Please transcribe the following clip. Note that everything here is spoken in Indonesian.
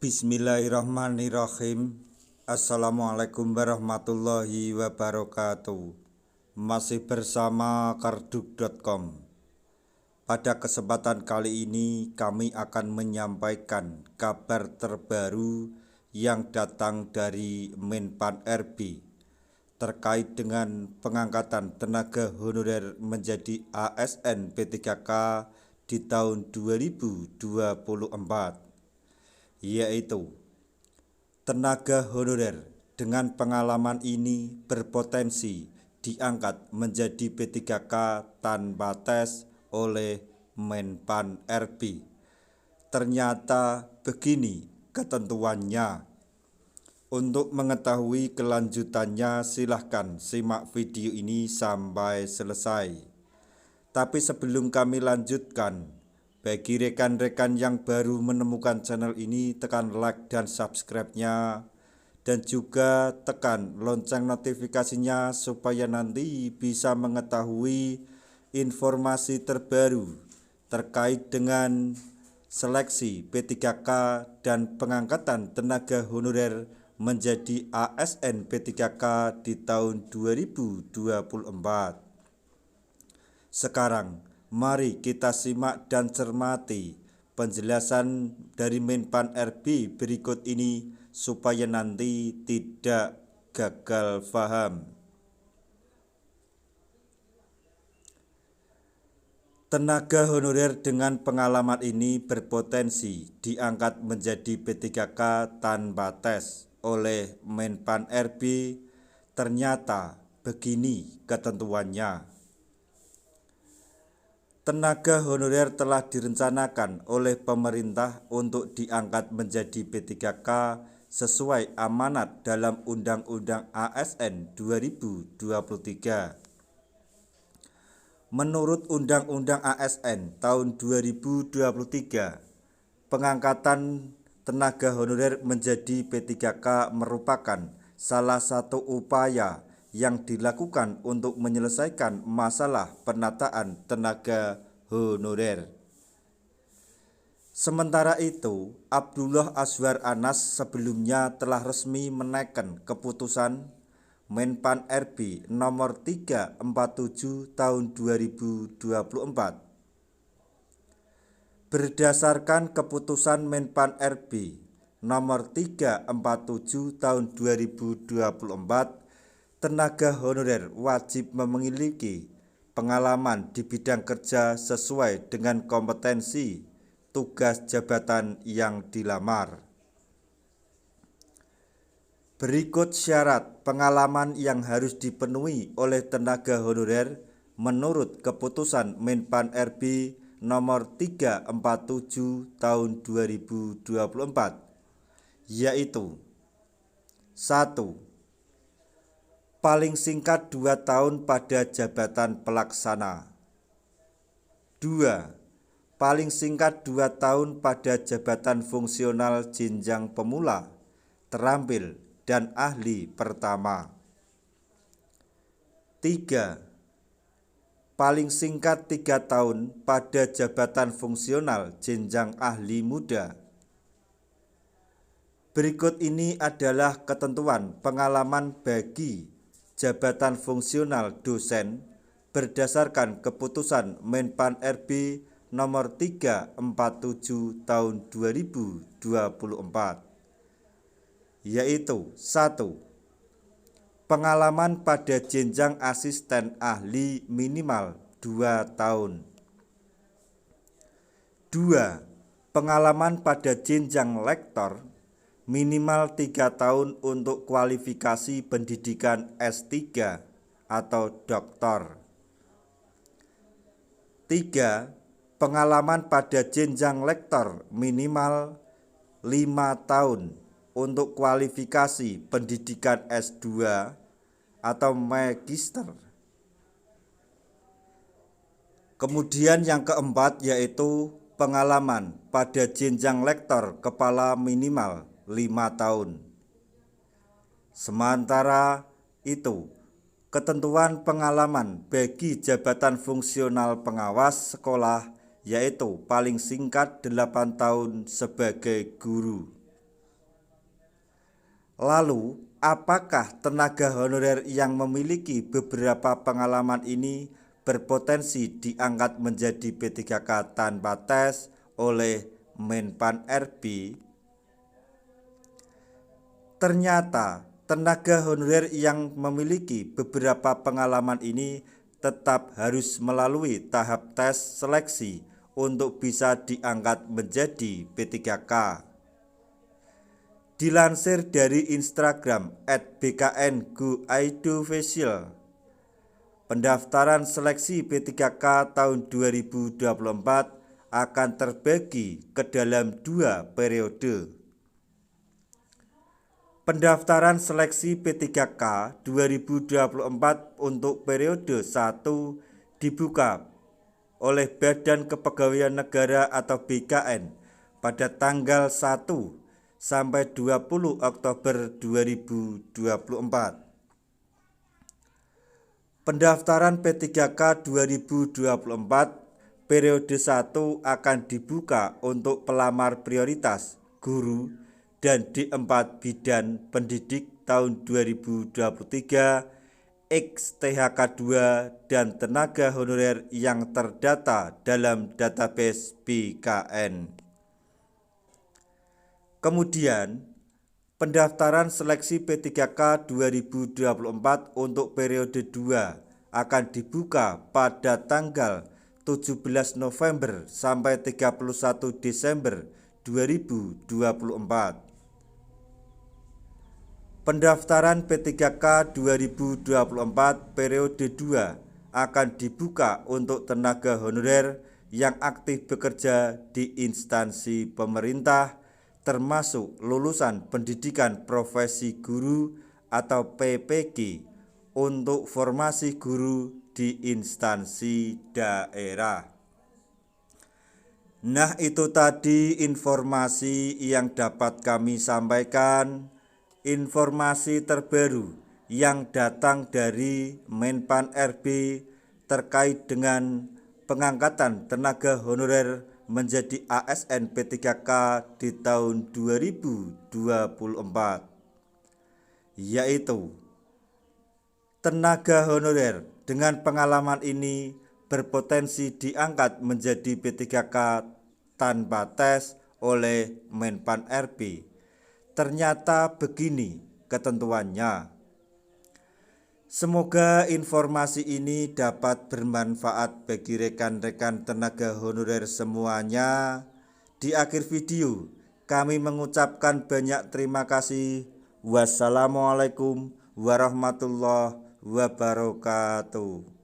Bismillahirrahmanirrahim. Assalamualaikum warahmatullahi wabarakatuh. Masih bersama karduk.com. Pada kesempatan kali ini kami akan menyampaikan kabar terbaru yang datang dari Menpan RB terkait dengan pengangkatan tenaga honorer menjadi ASN P3K di tahun 2024, yaitu tenaga honorer dengan pengalaman ini berpotensi diangkat menjadi P3K tanpa tes oleh Menpan RB. Ternyata begini ketentuannya. Untuk mengetahui kelanjutannya silahkan simak video ini sampai selesai. Tapi sebelum kami lanjutkan, bagi rekan-rekan yang baru menemukan channel ini, tekan like dan subscribe-nya, dan juga tekan lonceng notifikasinya supaya nanti bisa mengetahui informasi terbaru terkait dengan seleksi P3K dan pengangkatan tenaga honorer menjadi ASN P3K di tahun 2024. Sekarang mari kita simak dan cermati penjelasan dari Menpan RB berikut ini supaya nanti tidak gagal paham. Tenaga honorer dengan pengalaman ini berpotensi diangkat menjadi P3K tanpa tes oleh Menpan RB. Ternyata begini ketentuannya. Tenaga honorer telah direncanakan oleh pemerintah untuk diangkat menjadi P3K sesuai amanat dalam Undang-Undang ASN 2023. Menurut Undang-Undang ASN tahun 2023, pengangkatan tenaga honorer menjadi P3K merupakan salah satu upaya yang dilakukan untuk menyelesaikan masalah penataan tenaga honorer. Sementara itu, Abdullah Azwar Anas sebelumnya telah resmi menaikkan keputusan Menpan RB nomor 347 tahun 2024. Berdasarkan keputusan Menpan RB nomor 347 tahun 2024, tenaga honorer wajib memiliki pengalaman di bidang kerja sesuai dengan kompetensi tugas jabatan yang dilamar. Berikut syarat pengalaman yang harus dipenuhi oleh tenaga honorer menurut keputusan Menpan RB nomor 347 tahun 2024, yaitu 1. Paling singkat 2 tahun pada jabatan pelaksana. 2. Paling singkat 2 tahun pada jabatan fungsional jenjang pemula, terampil, dan ahli pertama. 3. Paling singkat 3 tahun pada jabatan fungsional jenjang ahli muda. Berikut ini adalah ketentuan pengalaman bagi jabatan fungsional dosen berdasarkan keputusan Menpan RB nomor 347 tahun 2024, yaitu 1. Pengalaman pada jenjang asisten ahli minimal 2 tahun. 2. Pengalaman pada jenjang lektor minimal 3 tahun untuk kualifikasi pendidikan S3 atau doktor. 3. Pengalaman pada jenjang lektor minimal 5 tahun untuk kualifikasi pendidikan S2 atau magister. Kemudian yang keempat yaitu pengalaman pada jenjang lektor kepala minimal 5 tahun. Sementara itu, ketentuan pengalaman bagi jabatan fungsional pengawas sekolah yaitu paling singkat 8 tahun sebagai guru. Lalu, apakah tenaga honorer yang memiliki beberapa pengalaman ini berpotensi diangkat menjadi P3K tanpa tes oleh Menpan RB? Ternyata, tenaga honorer yang memiliki beberapa pengalaman ini tetap harus melalui tahap tes seleksi untuk bisa diangkat menjadi P3K. Dilansir dari Instagram @bkn_go_idofficial, pendaftaran seleksi P3K tahun 2024 akan terbagi ke dalam 2 periode. Pendaftaran seleksi P3K 2024 untuk periode 1 dibuka oleh Badan Kepegawaian Negara atau BKN pada tanggal 1 sampai 20 Oktober 2024. Pendaftaran P3K 2024 periode 1 akan dibuka untuk pelamar prioritas, guru, dan D4 Bidan Pendidik tahun 2023, XTHK 2, dan tenaga honorer yang terdata dalam database BKN. Kemudian, pendaftaran seleksi P3K 2024 untuk periode 2 akan dibuka pada tanggal 17 November sampai 31 Desember 2024. Pendaftaran P3K 2024 periode 2 akan dibuka untuk tenaga honorer yang aktif bekerja di instansi pemerintah, termasuk lulusan pendidikan profesi guru atau PPG untuk formasi guru di instansi daerah. Nah, itu tadi informasi yang dapat kami sampaikan. Informasi terbaru yang datang dari Menpan RB terkait dengan pengangkatan tenaga honorer menjadi ASN P3K di tahun 2024, yaitu tenaga honorer dengan pengalaman ini berpotensi diangkat menjadi P3K tanpa tes oleh Menpan RB. Ternyata begini ketentuannya. Semoga informasi ini dapat bermanfaat bagi rekan-rekan tenaga honorer semuanya. Di akhir video, kami mengucapkan banyak terima kasih. Wassalamualaikum warahmatullahi wabarakatuh.